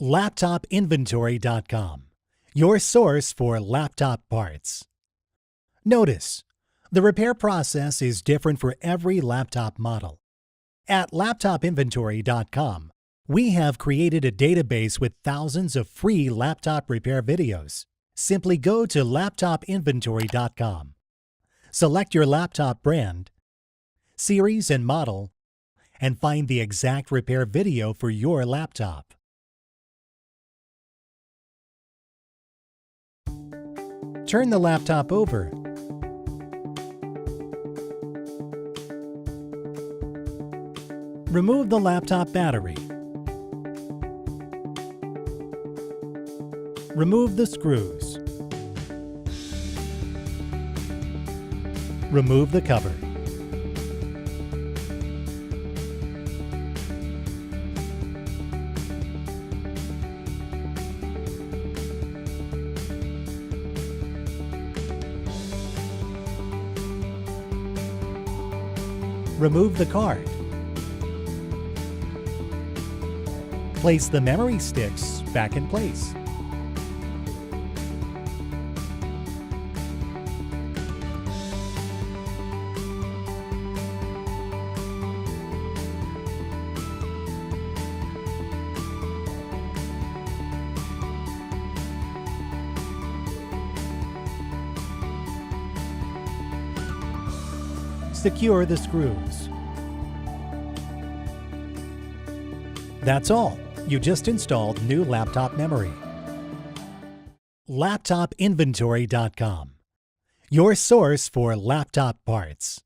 LaptopInventory.com, your source for laptop parts. Notice, the repair process is different for every laptop model. At LaptopInventory.com, we have created a database with thousands of free laptop repair videos. Simply go to LaptopInventory.com, select your laptop brand, series and model, and find the exact repair video for your laptop. Turn the laptop over. Remove the laptop battery. Remove the screws. Remove the cover. Remove the card. Place the memory sticks back in place. Secure the screws. That's all. You just installed new laptop memory. LaptopInventory.com, your source for laptop parts.